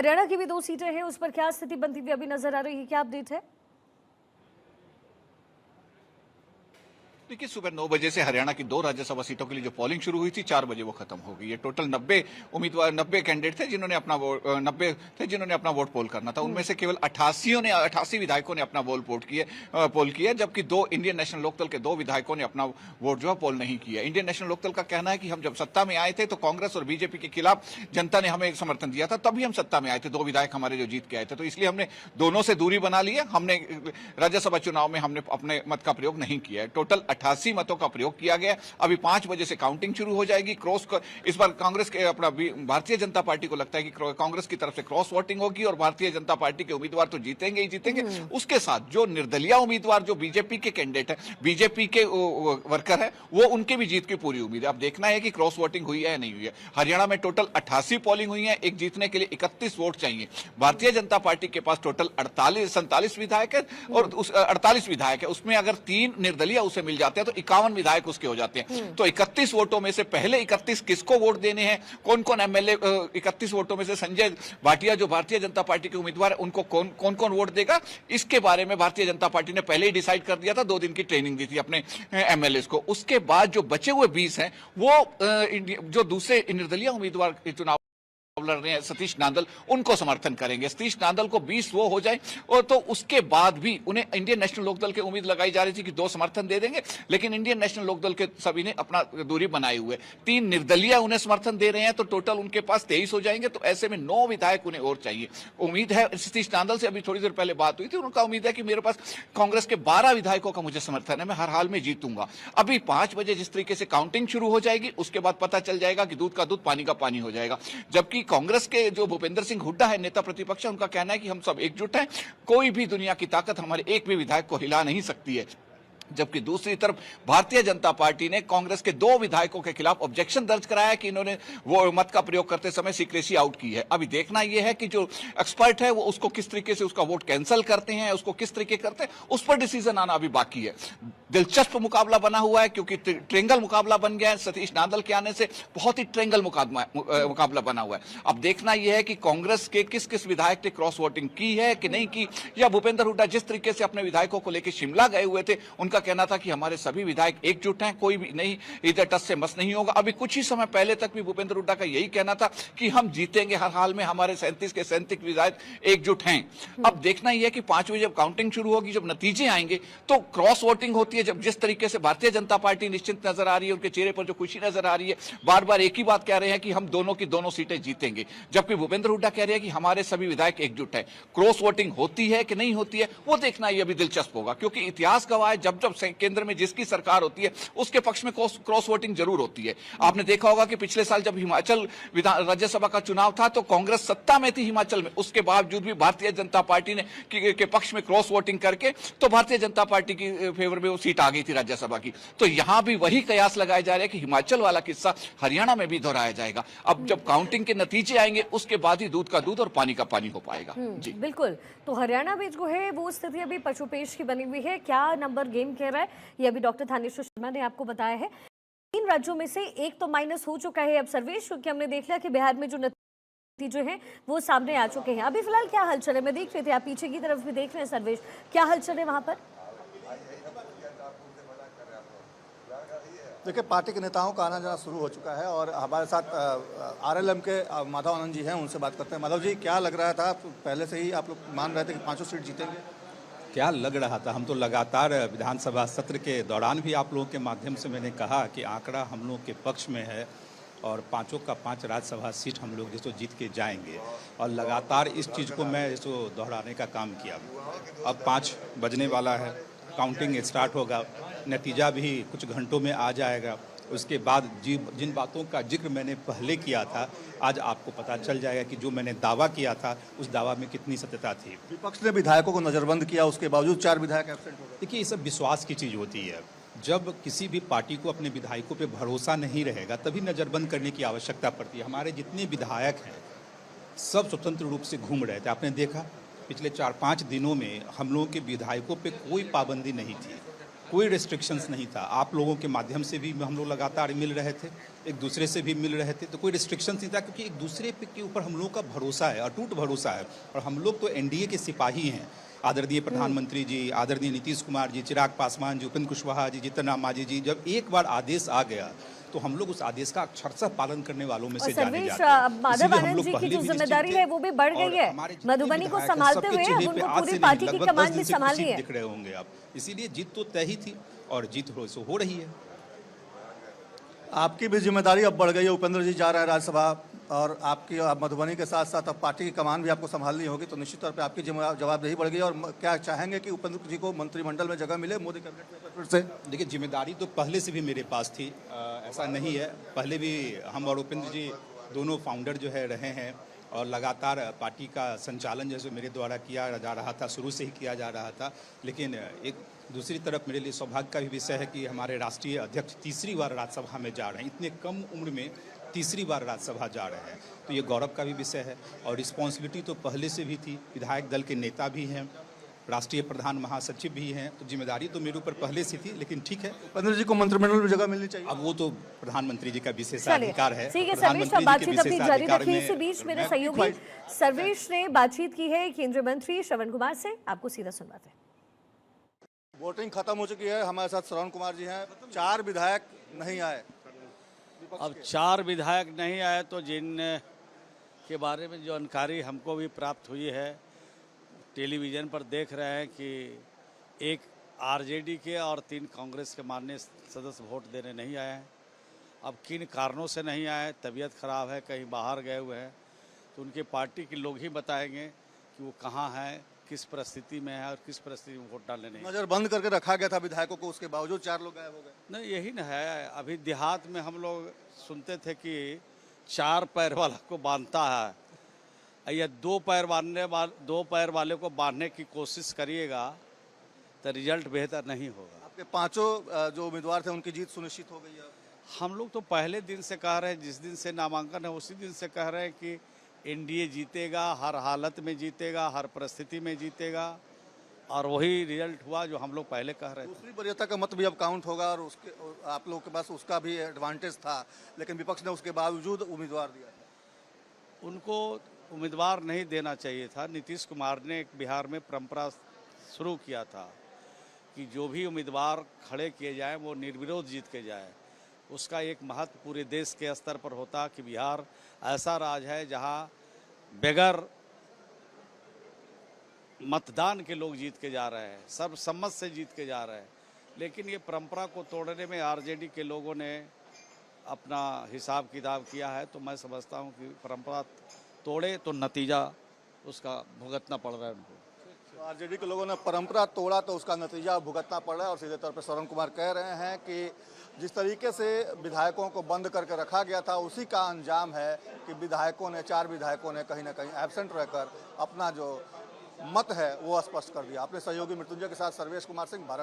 हरियाणा की भी 2 सीटें हैं, उस पर क्या स्थिति बनती हुई अभी नजर आ रही है? क्या अपडेट है? देखिए, सुबह 9 बजे से हरियाणा की 2 राज्यसभा सीटों के लिए जो पोलिंग शुरू हुई थी, 4 बजे वो खत्म हो गई है। टोटल 90 कैंडिडेट थे जिन्होंने अपना 90 थे जिन्होंने अपना वोट पोल करना था। उनमें से केवल 88 विधायकों ने अपना पोल किया, जबकि 2 इंडियन नेशनल लोकदल के 2 विधायकों ने अपना वोट जो है पोल नहीं किया। इंडियन नेशनल लोकदल का कहना है कि हम जब सत्ता में आए थे तो कांग्रेस और बीजेपी के खिलाफ जनता ने हमें समर्थन दिया था, तभी हम सत्ता में आए थे। 2 विधायक हमारे जो जीत के आए थे, तो इसलिए हमने दोनों से दूरी बना ली है। हमने राज्यसभा चुनाव में हमने अपने मत का प्रयोग नहीं किया है। टोटल 88 मतों का प्रयोग किया गया। अभी 5 बजे से काउंटिंग शुरू हो जाएगी। इस बार कांग्रेस के भारतीय जनता पार्टी को लगता है कि कांग्रेस की तरफ से क्रॉस वोटिंग होगी और भारतीय जनता पार्टी के उम्मीदवार तो जीतेंगे ही जीतेंगे। उसके साथ जो निर्दलीय उम्मीदवार, जो बीजेपी के कैंडिडेट है, बीजेपी के वर्कर है, वो उनके भी जीत की पूरी उम्मीद है। अब देखना है कि क्रॉस वोटिंग हुई है या नहीं हुई है। हरियाणा में टोटल 88 पोलिंग हुई है। एक जीतने के लिए 31 वोट चाहिए। भारतीय जनता पार्टी के पास टोटल 47 विधायक है और उस 48 विधायक है, उसमें अगर 3 निर्दलीय उसे मिल जाते हैं तो 51 विधायक उसके हो जाते हैं। तो 31 वोटों में से पहले 31 किसको वोट देने हैं, कौन कौन एमएलए, 31 वोटों में से संजय भाटिया जो भारतीय जनता पार्टी के उम्मीदवार है, उनको कौन कौन वोट देगा, इसके बारे में भारतीय जनता पार्टी ने पहले ही डिसाइड कर दिया था। 2 दिन की ट्रेनिंग दी थी अपने एमएलए को। उसके बाद जो बचे हुए 20 हैं, वो जो दूसरे निर्दलीय उम्मीदवार चुनाव लड़ रहे हैं, सतीश नांदल, उनको समर्थन करेंगे। सतीश नांदल को 20 वो हो जाए और तो उसके बाद भी उन्हें इंडियन नेशनल लोकदल की उम्मीद लगाई जा रही थी कि 2 समर्थन दे देंगे, लेकिन इंडियन नेशनल लोकदल के सभी ने अपना दूरी बनाए हुए। 3 निर्दलीय उन्हें समर्थन दे रहे हैं, तो टोटल उनके पास 23 हो जाएंगे। तो ऐसे में 9 विधायक उन्हें और चाहिए। उम्मीद है, सतीश नांदल से अभी थोड़ी देर पहले बात हुई थी, उनका उम्मीद है कि मेरे पास कांग्रेस के 12 विधायकों का मुझे समर्थन है, मैं हर हाल में जीतूंगा। अभी 5 बजे जिस तरीके से काउंटिंग शुरू हो जाएगी, उसके बाद पता चल जाएगा कि दूध का दूध पानी का पानी हो जाएगा। जबकि कांग्रेस के जो भूपेंद्र सिंह हुड्डा है, नेता प्रतिपक्ष, उनका कहना है कि हम सब एकजुट हैं, कोई भी दुनिया की ताकत हमारे एक भी विधायक को हिला नहीं सकती है। जबकि दूसरी तरफ भारतीय जनता पार्टी ने कांग्रेस के 2 विधायकों के खिलाफ ऑब्जेक्शन दर्ज कराया कि इन्होंने वो मत का प्रयोग करते समय सीक्रेसी आउट की है। अभी देखना यह है कि जो एक्सपर्ट है वो उसको किस तरीके से उसका वोट कैंसिल करते हैं, उसको किस तरीके करते हैं, उस पर डिसीजन आना अभी बाकी है। दिलचस्प मुकाबला बना हुआ है, क्योंकि ट्रेंगल मुकाबला बन गया है। सतीश नांदल के आने से बहुत ही ट्रेंगल मुकाबला बना हुआ है। अब देखना यह है कि कांग्रेस के किस किस विधायक ने क्रॉस वोटिंग की है कि नहीं की, या भूपेंद्र हुड्डा जिस तरीके से अपने विधायकों को लेकर शिमला गए हुए थे, उनका कहना था कि हमारे सभी विधायक एकजुट हैं, कोई भी नहीं इधर टस से मस नहीं होगा। अभी कुछ ही समय पहले तक भी भूपेंद्र हुड्डा का यही कहना था कि हम जीतेंगे हर हाल में, हमारे 37 के 37 विधायक एकजुट हैं। अब देखना यह है कि 5 बजे जब काउंटिंग शुरू होगी, जब नतीजे आएंगे, तो क्रॉस वोटिंग होती है। जब जिस तरीके से भारतीय जनता पार्टी निश्चिंत नजर आ रही है, उनके चेहरे पर जो खुशी नजर आ रही है, बार बार एक ही बात कह रहे हैं कि हम दोनों की दोनों सीटें जीतेंगे, जबकि भूपेंद्र हुड्डा कह रहे हैं कि हमारे सभी विधायक एकजुट है। क्रॉस वोटिंग होती है कि नहीं होती है, वो देखना ये अभी दिलचस्प होगा, क्योंकि इतिहास गवाह है, जब जब केंद्र में जिसकी सरकार होती है, उसके पक्ष में क्रॉस वोटिंग जरूर होती है। आपने देखा होगा कि पिछले साल जब हिमाचल राज्यसभा का चुनाव था, तो कांग्रेस सत्ता में थी हिमाचल में, उसके बावजूद भी भारतीय जनता पार्टी ने के पक्ष में क्रॉस वोटिंग करके तो भारतीय जनता पार्टी की फेवर में वो सीट आ गई थी राज्यसभा की। तो यहां भी वही कयास लगाए जा रहे हैं कि हिमाचल वाला किस्सा हरियाणा में भी दोहराया जाएगा। अब जब काउंटिंग के नतीजे आएंगे, उसके बाद ही दूध का दूध और पानी का पानी हो पाएगा। जी बिल्कुल। तो हरियाणा में जो है वो स्थिति अभी पशुपेश की बनी हुई है। क्या नंबर गेम कह रहा है, ये अभी डॉक्टर थानेश्वर शर्मा ने आपको बताया है। 3 राज्यों में से एक तो माइनस हो चुका है अब सर्वेश, क्योंकि हमने देख लिया कि बिहार में जो नतीजे हैं वो सामने आ चुके हैं। अभी फिलहाल क्या हलचल है, मैं देख रहे थे आप पीछे की तरफ भी देख रहे हैं सर्वेश, क्या हलचल है वहां पर? देखिए, पार्टी के नेताओं का आना जाना शुरू हो चुका है और हमारे साथ आरएलएम के माधव आनंद जी हैं, उनसे बात करते हैं। माधव जी, क्या लग रहा था, पहले से ही आप लोग मान रहे थे कि 5 सीट जीतेंगे? क्या लग रहा था, हम तो लगातार विधानसभा सत्र के दौरान भी आप लोगों के माध्यम से मैंने कहा कि आंकड़ा हम लोगों के पक्ष में है और 5 का 5 राज्यसभा सीट हम लोग जिसको जीत के जाएंगे, और लगातार इस चीज़ को मैं इसको दोहराने का काम किया। अब 5 बजने वाला है, काउंटिंग स्टार्ट होगा, नतीजा भी कुछ घंटों में आ जाएगा। उसके बाद जिन बातों का जिक्र मैंने पहले किया था, आज आपको पता चल जाएगा कि जो मैंने दावा किया था उस दावा में कितनी सत्यता थी। विपक्ष ने विधायकों को नजरबंद किया, उसके बावजूद 4 विधायक एब्सेंट हो गए। देखिए, ये सब विश्वास की चीज़ होती है। जब किसी भी पार्टी को अपने विधायकों पे भरोसा नहीं रहेगा, तभी नज़रबंद करने की आवश्यकता पड़ती है। हमारे जितने विधायक हैं सब स्वतंत्र रूप से घूम रहे थे। आपने देखा पिछले 4-5 दिनों में हम लोगों के विधायकों पे कोई पाबंदी नहीं थी। कोई रेस्ट्रिक्शंस नहीं था। आप लोगों के माध्यम से भी हम लोग लगातार मिल रहे थे, एक दूसरे से भी मिल रहे थे, तो कोई रिस्ट्रिक्शंस नहीं था, क्योंकि एक दूसरे के ऊपर हम लोगों का भरोसा है, अटूट भरोसा है। और हम लोग तो एनडीए के सिपाही हैं। आदरणीय प्रधानमंत्री जी, आदरणीय नीतीश कुमार जी, चिराग पासवान जी, उपेंद्र कुशवाहा जी, जीतन राम मांझी जी, जब एक बार आदेश आ गया तो हम लोग उस आदेश का अक्षरशः पालन करने वालों में से जाने जाते हैं। माधव आनंद जी की जो जिम्मेदारी है वो भी बढ़ गई है, मधुबनी को संभालते हुए अब उनको पूरी पार्टी की कमान भी संभालनी है। दिख रहे होंगे आप, इसीलिए जीत तो तय ही थी और जीत हो रही है। आपकी भी जिम्मेदारी अब बढ़ गई है, उपेंद्र जी जा रहे हैं राज्यसभा, और आपकी आप मधुबनी के साथ साथ अब पार्टी की कमान भी आपको संभालनी होगी, तो निश्चित तौर पे आपकी जवाबदेही बढ़ गई है। और क्या चाहेंगे कि उपेंद्र जी को मंत्रिमंडल में जगह मिले मोदी कैबिनेट में फिर से? देखिए, जिम्मेदारी तो पहले से भी मेरे पास थी, ऐसा नहीं है। पहले भी हम और उपेंद्र जी दोनों फाउंडर जो है रहे हैं, और लगातार पार्टी का संचालन जैसे मेरे द्वारा किया जा रहा था, शुरू से ही किया जा रहा था। लेकिन एक दूसरी तरफ मेरे लिए सौभाग्य का भी विषय है कि हमारे राष्ट्रीय अध्यक्ष तीसरी बार राज्यसभा में जा रहे हैं। इतने कम उम्र में तीसरी बार राज्यसभा जा रहे हैं, तो ये गौरव का भी विषय है। और रिस्पॉन्सिबिलिटी तो पहले से भी थी, विधायक दल के नेता भी हैं, राष्ट्रीय प्रधान महासचिव भी हैं, तो जिम्मेदारी तो मेरे ऊपर पहले से थी। लेकिन ठीक है, उपेंद्र जी को मंत्रिमंडल में जगह मिलनी चाहिए। अब वो तो प्रधानमंत्री जी का विशेषाधिकार है। ठीक है सर्वेश, अब बातचीत अपनी जारी रखिए। इसी बीच मेरे सहयोगी सर्वेश ने बातचीत की है केंद्रीय मंत्री श्रवण कुमार से, आपको सीधा सुनवाते हैं। वोटिंग खत्म हो चुकी है, हमारे साथ श्रवण कुमार जी हैं। 4 विधायक नहीं आए। अब 4 विधायक नहीं आए, तो जिन के बारे में जो जानकारी हमको भी प्राप्त हुई है, टेलीविज़न पर देख रहे हैं कि एक आरजेडी के और 3 कांग्रेस के माननीय सदस्य वोट देने नहीं आए हैं। अब किन कारणों से नहीं आए, तबीयत खराब है, कहीं बाहर गए हुए हैं, तो उनके पार्टी के लोग ही बताएंगे कि वो कहाँ हैं, किस परिस्थिति में है और किस परिस्थिति में वोट डालने नहीं। नजर बंद करके रखा गया था विधायकों को, उसके बावजूद 4 लोग गायब हो गए। नहीं, यही न है। अभी देहात में हम लोग सुनते थे कि 4 पैर वाला को बांधता है, या 2 पैर वाले को बांधने की कोशिश करिएगा तो रिजल्ट बेहतर नहीं होगा। आपके 5 जो उम्मीदवार थे उनकी जीत सुनिश्चित हो गई है। हम लोग तो पहले दिन से कह रहे हैं, जिस दिन से नामांकन है उसी दिन से कह रहे हैं कि एनडीए जीतेगा, हर हालत में जीतेगा, हर परिस्थिति में जीतेगा, और वही रिजल्ट हुआ जो हम लोग पहले कह रहे थे। दूसरी वरीयता का मत भी अब काउंट होगा, और उसके आप लोगों के पास उसका भी एडवांटेज था, लेकिन विपक्ष ने उसके बावजूद उम्मीदवार दिया था। उनको उम्मीदवार नहीं देना चाहिए था। नीतीश कुमार ने एक बिहार में परंपरा शुरू किया था कि जो भी उम्मीदवार खड़े किए जाएं वो निर्विरोध जीत के जाए। उसका एक महत्व पूरे देश के स्तर पर होता कि बिहार ऐसा राज्य है जहां बगैर मतदान के लोग जीत के जा रहे हैं, सर्वसम्मत से जीत के जा रहे हैं। लेकिन ये परंपरा को तोड़ने में आरजेडी के लोगों ने अपना हिसाब किताब किया है, तो मैं समझता हूं कि परंपरा तोड़े तो नतीजा उसका भुगतना पड़ रहा है उनको। तो आरजेडी के लोगों ने परंपरा तोड़ा तो उसका नतीजा भुगतना पड़ रहा है। और सीधे तौर पर श्रवण कुमार कह रहे हैं कि जिस तरीके से विधायकों को बंद करके रखा गया था, उसी का अंजाम है कि विधायकों ने 4 विधायकों ने कहीं ना कहीं एब्सेंट रहकर अपना जो मत है वो स्पष्ट कर दिया। अपने सहयोगी मृत्युंजय के साथ सर्वेश कुमार सिंह, भारत।